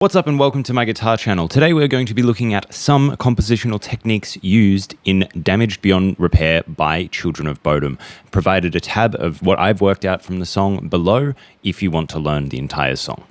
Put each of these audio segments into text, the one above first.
What's up and welcome to my guitar channel. Today we're going to be looking at some compositional techniques used in Damaged Beyond Repair by Children of Bodom. Provided a tab of what I've worked out from the song below if you want to learn the entire song.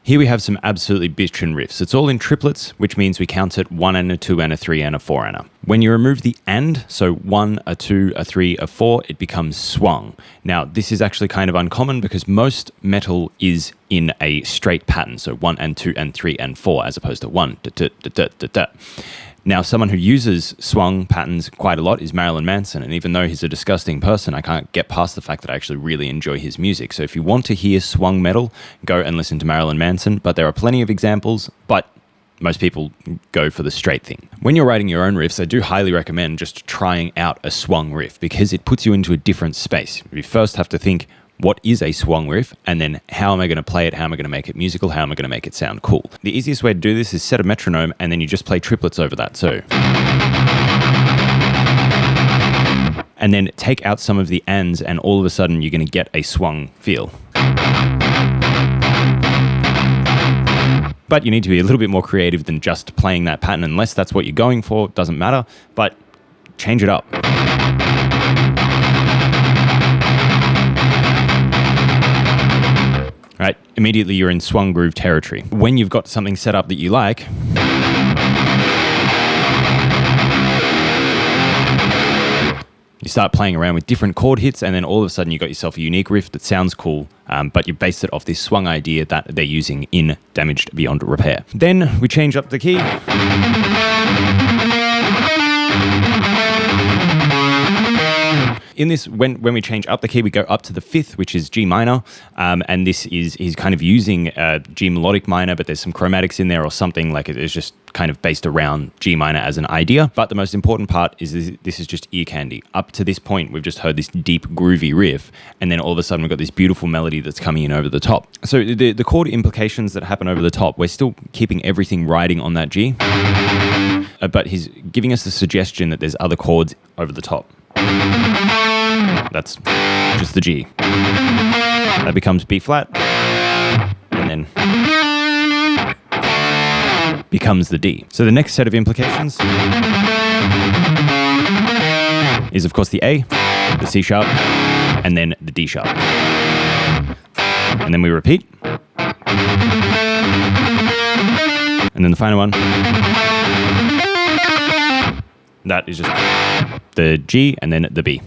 Here we have some absolutely bitchin' riffs. It's all in triplets, which means we count it 1 and a 2 and a 3 and a 4 and a. When you remove the and, so 1, a 2, a 3, a 4, it becomes swung. Now, this is actually kind of uncommon because most metal is in a straight pattern, so 1 and 2 and 3 and 4, as opposed to 1, da, da, da, da, da, da. Now, someone who uses swung patterns quite a lot is Marilyn Manson, and even though he's a disgusting person, I can't get past the fact that I actually really enjoy his music. So if you want to hear swung metal, go and listen to Marilyn Manson, but there are plenty of examples, but most people go for the straight thing. When you're writing your own riffs, I do highly recommend just trying out a swung riff because it puts you into a different space. You first have to think, what is a swung riff? And then how am I going to play it? How am I going to make it musical? How am I going to make it sound cool? The easiest way to do this is set a metronome and then you just play triplets over that. So, and then take out some of the ands and all of a sudden you're going to get a swung feel. But you need to be a little bit more creative than just playing that pattern. Unless that's what you're going for, it doesn't matter, but change it up. Right, immediately you're in swung groove territory. When you've got something set up that you like, you start playing around with different chord hits and then all of a sudden you got yourself a unique riff that sounds cool, but you based it off this swung idea that they're using in Damaged Beyond Repair. Then we change up the key. In this, when we change up the key, we go up to the 5th, which is G minor, and this is he's kind of using G melodic minor, but there's some chromatics in there or something, like it is just kind of based around G minor as an idea. But the most important part is this is just ear candy. Up to this point, we've just heard this deep, groovy riff, and then all of a sudden we've got this beautiful melody that's coming in over the top. So the chord implications that happen over the top, we're still keeping everything riding on that G, but he's giving us the suggestion that there's other chords over the top. That's just the G. That becomes B flat, and then becomes the D. So the next set of implications is, of course, the A, the C sharp, and then the D sharp. And then we repeat. And then the final one, that is just the G and then the B.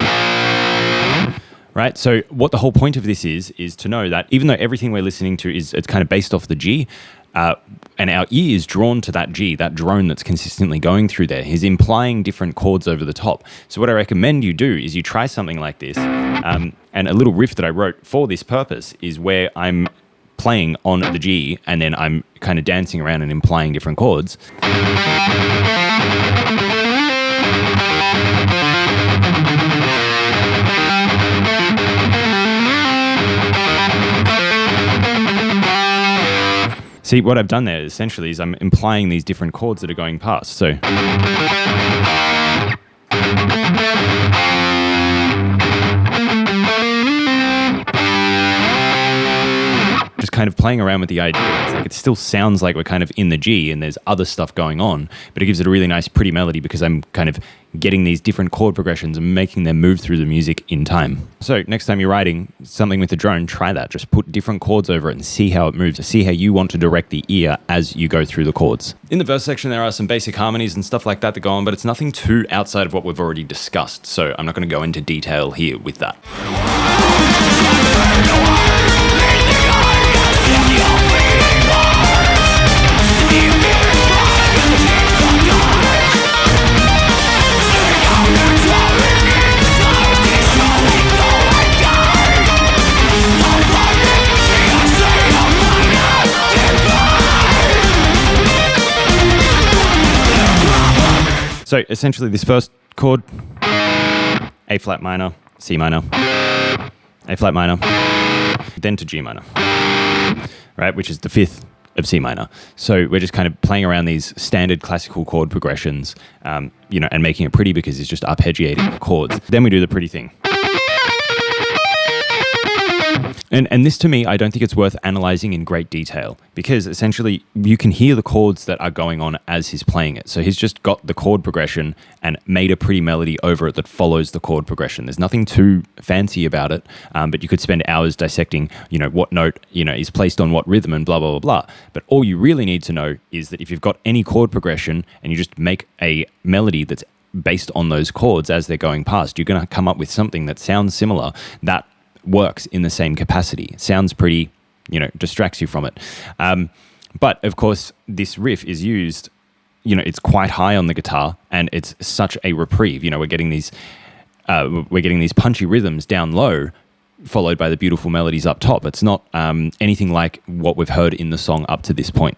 Right, so what the whole point of this is to know that even though everything we're listening to it's kind of based off the G, and our ear is drawn to that G, that drone that's consistently going through there, he's implying different chords over the top. So what I recommend you do is you try something like this, and a little riff that I wrote for this purpose is where I'm playing on the G and then I'm kind of dancing around and implying different chords. See, what I've done there essentially is I'm implying these different chords that are going past. So just kind of playing around with the idea. It's like it still sounds like we're kind of in the G and there's other stuff going on, but it gives it a really nice, pretty melody because I'm kind of getting these different chord progressions and making them move through the music in time. So next time you're writing something with the drone, try that. Just put different chords over it and see how it moves. See how you want to direct the ear as you go through the chords. In the verse section, there are some basic harmonies and stuff like that go on, but it's nothing too outside of what we've already discussed. So I'm not going to go into detail here with that. So essentially this first chord, A flat minor, C minor, A flat minor, then to G minor, right, which is the fifth of C minor. So we're just kind of playing around these standard classical chord progressions, and making it pretty because it's just arpeggiating the chords. Then we do the pretty thing. And this, to me, I don't think it's worth analyzing in great detail because essentially you can hear the chords that are going on as he's playing it. So he's just got the chord progression and made a pretty melody over it that follows the chord progression. There's nothing too fancy about it, but you could spend hours dissecting, what note, is placed on what rhythm and blah, blah, blah, blah. But all you really need to know is that if you've got any chord progression and you just make a melody that's based on those chords as they're going past, you're going to come up with something that sounds similar, that works in the same capacity. It sounds pretty, distracts you from it. But of course, this riff is used, it's quite high on the guitar and it's such a reprieve. We're getting these punchy rhythms down low, followed by the beautiful melodies up top. It's not anything like what we've heard in the song up to this point.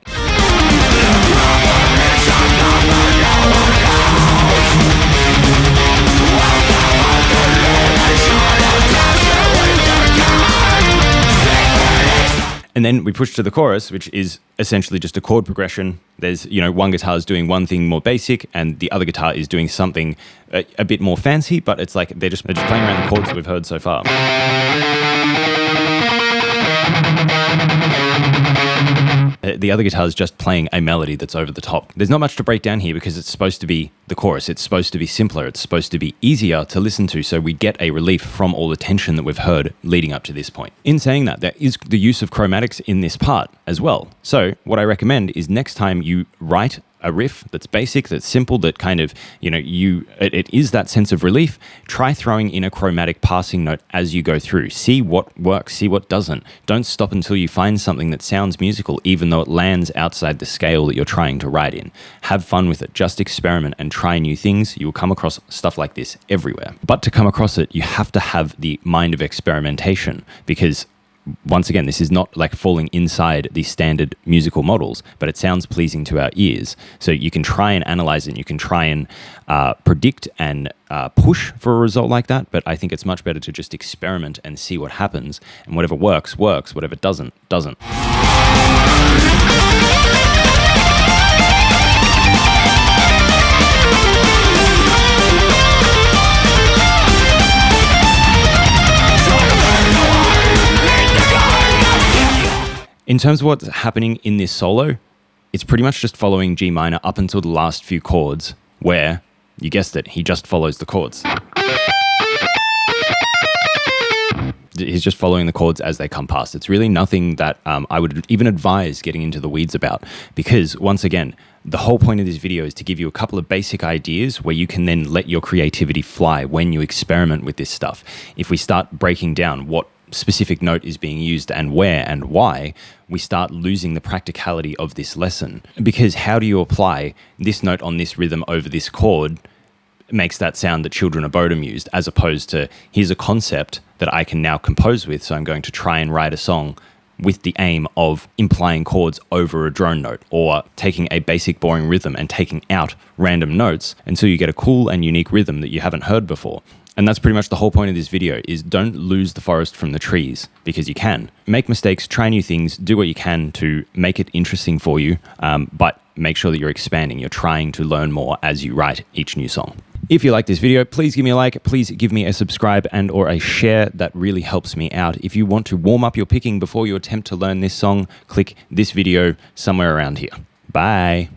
And then we push to the chorus, which is essentially just a chord progression. There's, one guitar is doing one thing more basic and the other guitar is doing something a bit more fancy, but it's like they're just playing around the chords that we've heard so far. The other guitar is just playing a melody that's over the top. There's not much to break down here because it's supposed to be the chorus. It's supposed to be simpler. It's supposed to be easier to listen to, so we get a relief from all the tension that we've heard leading up to this point. In saying that, there is the use of chromatics in this part as well. So what I recommend is next time you write a riff that's basic, that's simple, that kind of, it is that sense of relief, try throwing in a chromatic passing note as you go through. See what works, see what doesn't. Don't stop until you find something that sounds musical, even though it lands outside the scale that you're trying to write in. Have fun with it. Just experiment and try new things. You will come across stuff like this everywhere. But to come across it, you have to have the mind of experimentation because once again, this is not like falling inside the standard musical models, but it sounds pleasing to our ears. So you can try and analyze it, and you can try and predict and push for a result like that, but I think it's much better to just experiment and see what happens, and whatever works, works, whatever doesn't, doesn't. In terms of what's happening in this solo, it's pretty much just following G minor up until the last few chords where, you guessed it, he just follows the chords. He's just following the chords as they come past. It's really nothing that I would even advise getting into the weeds about because, once again, the whole point of this video is to give you a couple of basic ideas where you can then let your creativity fly when you experiment with this stuff. If we start breaking down what specific note is being used and where and why, we start losing the practicality of this lesson. Because how do you apply this note on this rhythm over this chord makes that sound that Children of Bodom used, as opposed to here's a concept that I can now compose with, so I'm going to try and write a song with the aim of implying chords over a drone note, or taking a basic boring rhythm and taking out random notes until you get a cool and unique rhythm that you haven't heard before. And that's pretty much the whole point of this video, is don't lose the forest from the trees, because you can. Make mistakes, try new things, do what you can to make it interesting for you, but make sure that you're expanding. You're trying to learn more as you write each new song. If you like this video, please give me a like, please give me a subscribe and or a share. That really helps me out. If you want to warm up your picking before you attempt to learn this song, click this video somewhere around here. Bye.